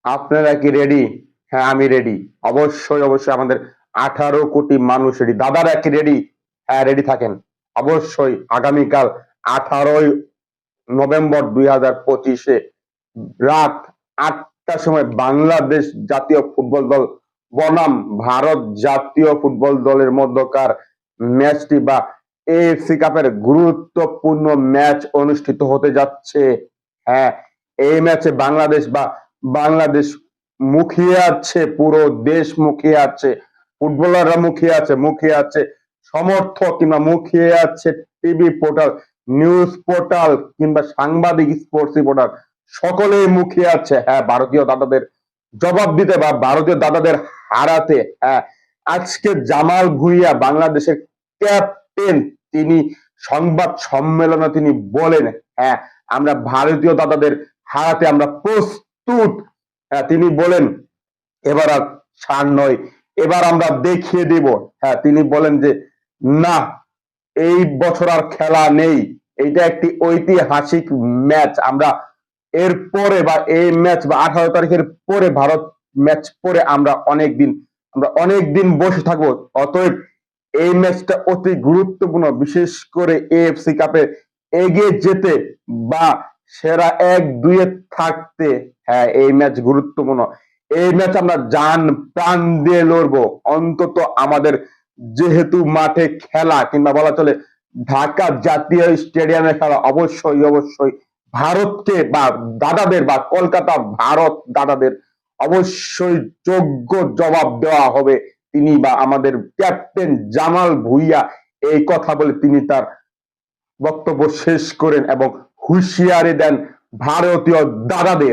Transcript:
আপনারা কি রেডি? হ্যাঁ, আমি রেডি। অবশ্যই আমাদের 18 কোটি মানুষ রেডি। দাদারা কি রেডি? হ্যাঁ, রেডি থাকেন। অবশ্যই আগামীকাল 18ই নভেম্বর 2025-এ রাত 8টার সময় বাংলাদেশ জাতীয় ফুটবল দল বনাম ভারত জাতীয় ফুটবল দলের মধ্যকার ম্যাচটি বা এএফসি কাপের গুরুত্বপূর্ণ ম্যাচ অনুষ্ঠিত হতে যাচ্ছে। হ্যাঁ, এই ম্যাচে বাংলাদেশ মুখিয়ে আছে, পুরো দেশ মুখিয়ে আছে, ফুটবলাররা মুখিয়ে আছে সমর্থক কিংবা মুখিয়ে আছে টিভি পোর্টাল, নিউজ পোর্টাল কিংবা সাংবাদিক, স্পোর্টস রিপোর্টার সকলেই মুখিয়ে আছে। হ্যাঁ, ভারতীয় দাদাদের জবাব দিতে বা ভারতীয় দাদাদের হারাতে। হ্যাঁ, আজকে জামাল ভুঁইয়া বাংলাদেশের ক্যাপ্টেন, তিনি সংবাদ সম্মেলনে তিনি বলেন, হ্যাঁ, আমরা ভারতীয় দাদাদের হারাতে আমরা প্রস্তুত। হ্যাঁ, তিনি বলেন এবার আর ছাড় নয়, এবার আমরা দেখিয়ে দেব। হ্যাঁ, তিনি বলেন যে না, এই বছর আর খেলা নেই, এইটা একটি ঐতিহাসিক ম্যাচ। আমরা এর পরে বা এই ম্যাচ বা 18 তারিখের পরে ভারত ম্যাচ পরে আমরা অনেক দিন বসে থাকবো। অতএব এই ম্যাচটা অতি গুরুত্বপূর্ণ, বিশেষ করে এএফসি কাপে এগিয়ে যেতে বা সেরা 1-2-এ থাকতে। হ্যাঁ, এই ম্যাচ গুরুত্বপূর্ণ। এই ম্যাচ আমরা জান প্রাণ দিয়ে লড়বো। অন্তত আমাদের যেহেতু মাঠে খেলা কিংবা বলা চলে ঢাকা জাতীয় স্টেডিয়ামে খেলা, অবশ্যই ভারতকে বা দাদাদের বা কলকাতা ভারত দাদাদের অবশ্যই যোগ্য জবাব দেওয়া হবে। তিনি বা আমাদের ক্যাপ্টেন জামাল ভুঁইয়া এই কথা বলে তিনি তার বক্তব্য শেষ করেন এবং হুঁশিয়ারি দেন ভারতীয় দাদাদের।